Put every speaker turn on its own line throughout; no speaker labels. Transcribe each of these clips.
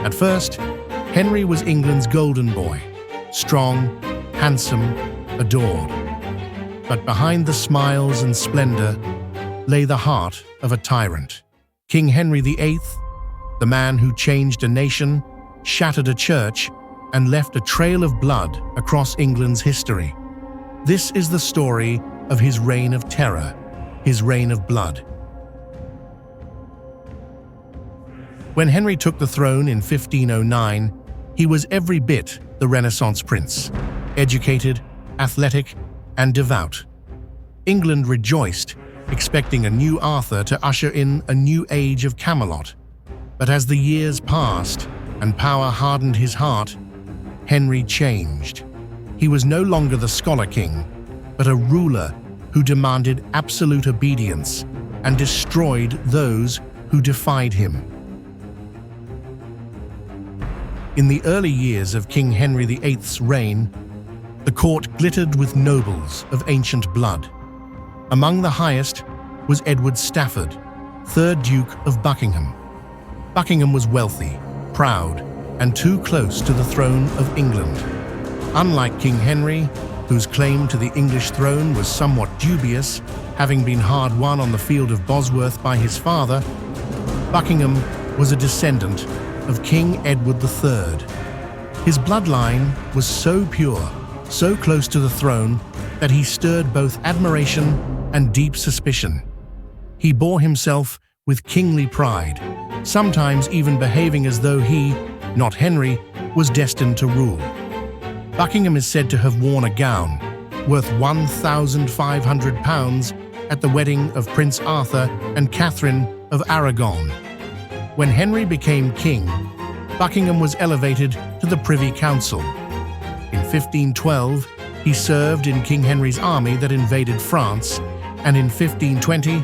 At first, Henry was England's golden boy, strong, handsome, adored. But behind the smiles and splendor lay the heart of a tyrant. King Henry VIII, the man who changed a nation, shattered a church, and left a trail of blood across England's history. This is the story of his reign of terror, his reign of blood. When Henry took the throne in 1509, he was every bit the Renaissance prince, educated, athletic, and devout. England rejoiced, expecting a new Arthur to usher in a new age of Camelot. But as the years passed and power hardened his heart, Henry changed. He was no longer the scholar king, but a ruler who demanded absolute obedience and destroyed those who defied him. In the early years of King Henry VIII's reign, the court glittered with nobles of ancient blood. Among the highest was Edward Stafford, 3rd Duke of Buckingham. Buckingham was wealthy, proud, and too close to the throne of England. Unlike King Henry, whose claim to the English throne was somewhat dubious, having been hard won on the field of Bosworth by his father, Buckingham was a descendant of King Edward III. His bloodline was so pure, so close to the throne, that he stirred both admiration and deep suspicion. He bore himself with kingly pride, sometimes even behaving as though he, not Henry, was destined to rule. Buckingham is said to have worn a gown worth £1,500 at the wedding of Prince Arthur and Catherine of Aragon. When Henry became king, Buckingham was elevated to the Privy Council. In 1512, he served in King Henry's army that invaded France, and in 1520,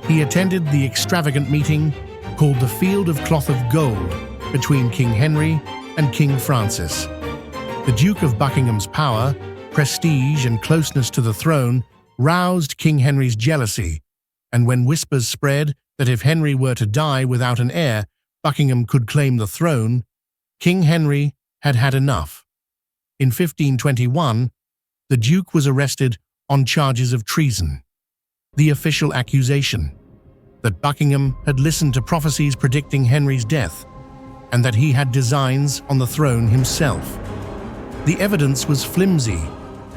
he attended the extravagant meeting called the Field of Cloth of Gold between King Henry and King Francis. The Duke of Buckingham's power, prestige, and closeness to the throne roused King Henry's jealousy, and when whispers spread that if Henry were to die without an heir, Buckingham could claim the throne, King Henry had had enough. In 1521, the Duke was arrested on charges of treason. The official accusation that Buckingham had listened to prophecies predicting Henry's death, and that he had designs on the throne himself. The evidence was flimsy,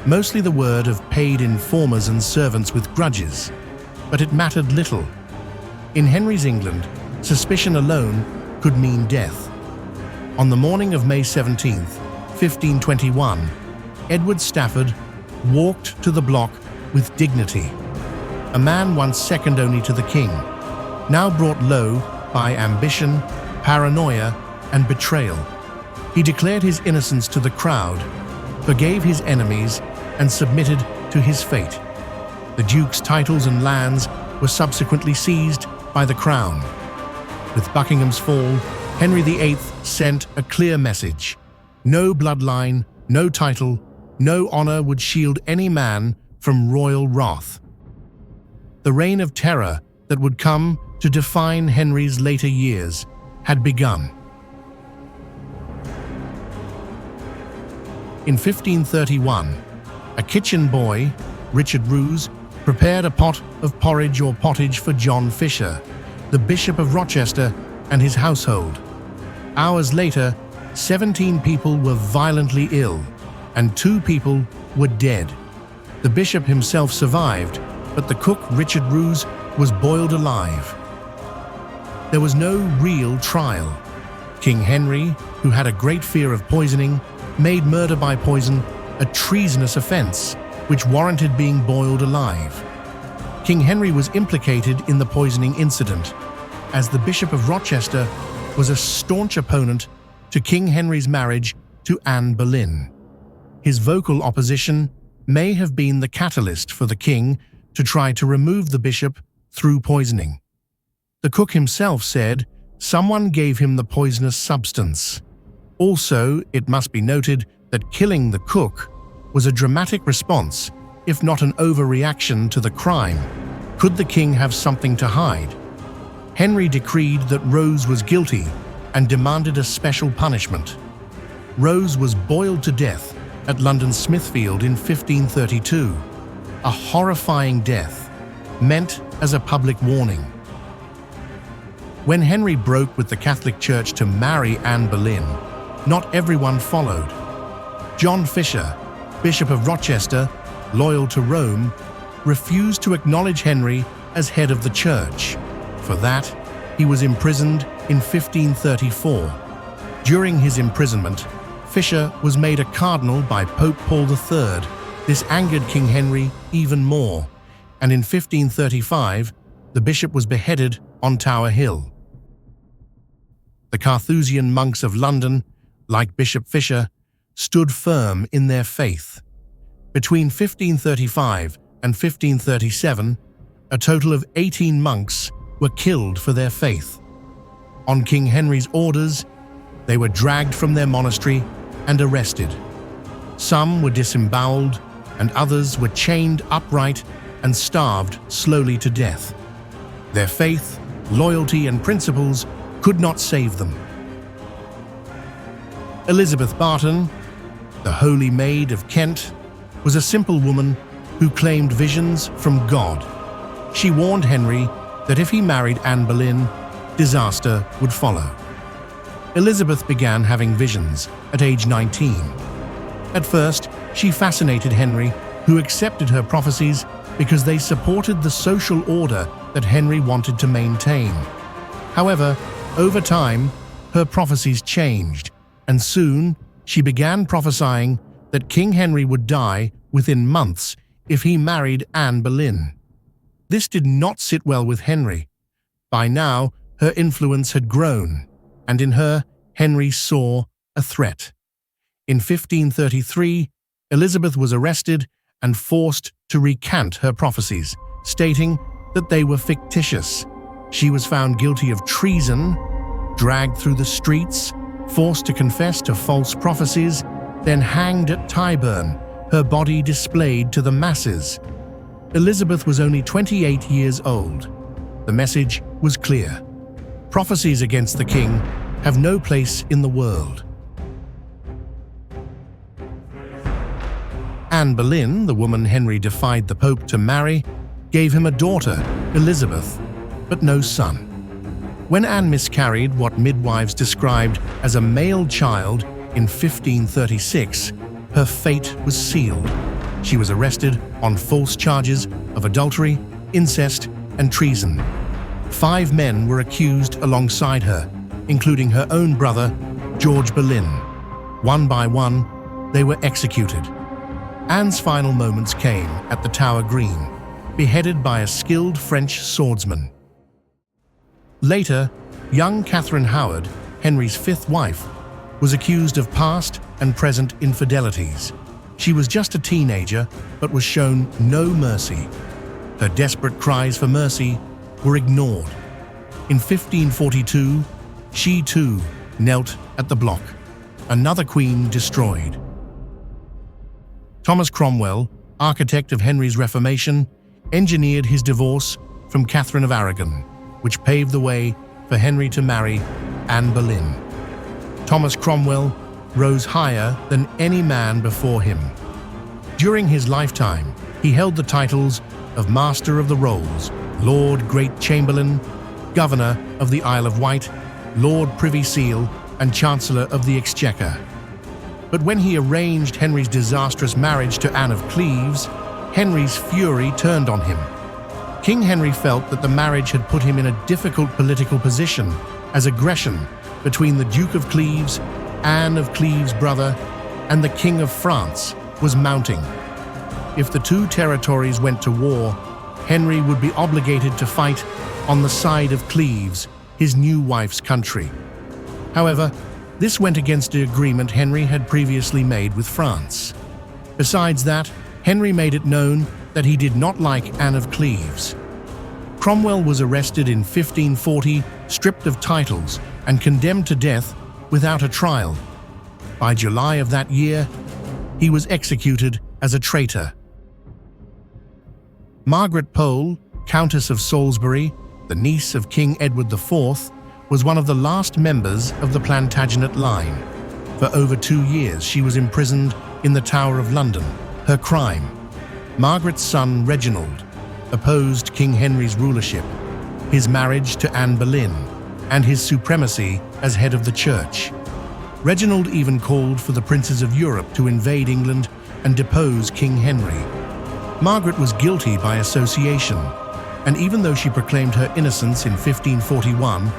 mostly the word of paid informers and servants with grudges, but it mattered little. In Henry's England, suspicion alone could mean death. On the morning of May 17, 1521, Edward Stafford walked to the block with dignity. A man once second only to the king, now brought low by ambition, paranoia, and betrayal. He declared his innocence to the crowd, forgave his enemies, and submitted to his fate. The Duke's titles and lands were subsequently seized by the Crown. With Buckingham's fall, Henry VIII sent a clear message. No bloodline, no title, no honor would shield any man from royal wrath. The reign of terror that would come to define Henry's later years had begun. In 1531, a kitchen boy, Richard Roos, prepared a pot of porridge or pottage for John Fisher, the Bishop of Rochester, and his household. Hours later, 17 people were violently ill, and 2 people were dead. The bishop himself survived, but the cook, Richard Roos, was boiled alive. There was no real trial. King Henry, who had a great fear of poisoning, made murder by poison a treasonous offense, which warranted being boiled alive. King Henry was implicated in the poisoning incident, as the Bishop of Rochester was a staunch opponent to King Henry's marriage to Anne Boleyn. His vocal opposition may have been the catalyst for the king to try to remove the bishop through poisoning. The cook himself said someone gave him the poisonous substance. Also, it must be noted that killing the cook was a dramatic response, if not an overreaction to the crime. Could the king have something to hide? Henry decreed that Rose was guilty, and demanded a special punishment. Rose was boiled to death at London's Smithfield in 1532, a horrifying death meant as a public warning. When Henry broke with the Catholic Church to marry Anne Boleyn, not everyone followed. John Fisher, Bishop of Rochester, loyal to Rome, refused to acknowledge Henry as head of the church. For that, he was imprisoned in 1534. During his imprisonment, Fisher was made a cardinal by Pope Paul III. This angered King Henry even more, and in 1535, the bishop was beheaded on Tower Hill. The Carthusian monks of London, like Bishop Fisher, stood firm in their faith. Between 1535 and 1537, a total of 18 monks were killed for their faith. On King Henry's orders, they were dragged from their monastery and arrested. Some were disemboweled, and others were chained upright and starved slowly to death. Their faith, loyalty, and principles could not save them. Elizabeth Barton, the Holy Maid of Kent, was a simple woman who claimed visions from God. She warned Henry that if he married Anne Boleyn, disaster would follow. Elizabeth began having visions at age 19. At first, she fascinated Henry, who accepted her prophecies because they supported the social order that Henry wanted to maintain. However, over time, her prophecies changed, and soon she began prophesying that King Henry would die within months if he married Anne Boleyn. This did not sit well with Henry. By now, her influence had grown, and in her, Henry saw a threat. In 1533, Elizabeth was arrested and forced to recant her prophecies, stating that they were fictitious. She was found guilty of treason, dragged through the streets, forced to confess to false prophecies, then hanged at Tyburn, her body displayed to the masses. Elizabeth was only 28 years old. The message was clear. Prophecies against the king have no place in the world. Anne Boleyn, the woman Henry defied the Pope to marry, gave him a daughter, Elizabeth, but no son. When Anne miscarried what midwives described as a male child in 1536, her fate was sealed. She was arrested on false charges of adultery, incest, and treason. 5 men were accused alongside her, including her own brother, George Boleyn. One by one, they were executed. Anne's final moments came at the Tower Green, beheaded by a skilled French swordsman. Later, young Catherine Howard, Henry's 5th wife, was accused of past and present infidelities. She was just a teenager, but was shown no mercy. Her desperate cries for mercy were ignored. In 1542, she too knelt at the block, another queen destroyed. Thomas Cromwell, architect of Henry's Reformation, engineered his divorce from Catherine of Aragon, which paved the way for Henry to marry Anne Boleyn. Thomas Cromwell rose higher than any man before him. During his lifetime, he held the titles of Master of the Rolls, Lord Great Chamberlain, Governor of the Isle of Wight, Lord Privy Seal, and Chancellor of the Exchequer. But when he arranged Henry's disastrous marriage to Anne of Cleves, Henry's fury turned on him. King Henry felt that the marriage had put him in a difficult political position, as aggression between the Duke of Cleves, Anne of Cleves' brother, and the King of France was mounting. If the two territories went to war, Henry would be obligated to fight on the side of Cleves, his new wife's country. However, this went against the agreement Henry had previously made with France. Besides that, Henry made it known that he did not like Anne of Cleves. Cromwell was arrested in 1540, stripped of titles, and condemned to death without a trial. By July of that year, he was executed as a traitor. Margaret Pole, Countess of Salisbury, the niece of King Edward IV, was one of the last members of the Plantagenet line. For over 2 years, she was imprisoned in the Tower of London. Her crime: Margaret's son Reginald opposed King Henry's rulership, his marriage to Anne Boleyn, and his supremacy as head of the church. Reginald even called for the princes of Europe to invade England and depose King Henry. Margaret was guilty by association, and even though she proclaimed her innocence in 1541,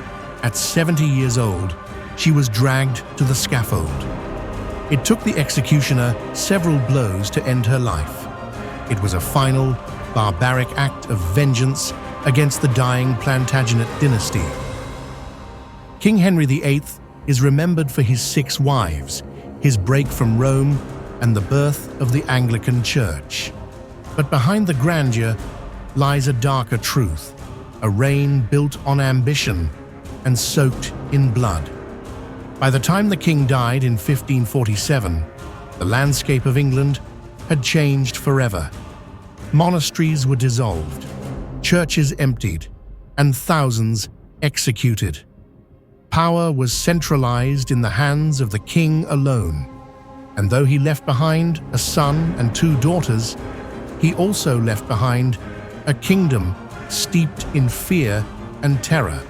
at 70 years old, she was dragged to the scaffold. It took the executioner several blows to end her life. It was a final, barbaric act of vengeance against the dying Plantagenet dynasty. King Henry VIII is remembered for his 6 wives, his break from Rome, and the birth of the Anglican Church. But behind the grandeur lies a darker truth, a reign built on ambition and soaked in blood. By the time the king died in 1547, the landscape of England had changed forever. Monasteries were dissolved, churches emptied, and thousands executed. Power was centralized in the hands of the king alone, and though he left behind a son and 2 daughters, he also left behind a kingdom steeped in fear and terror.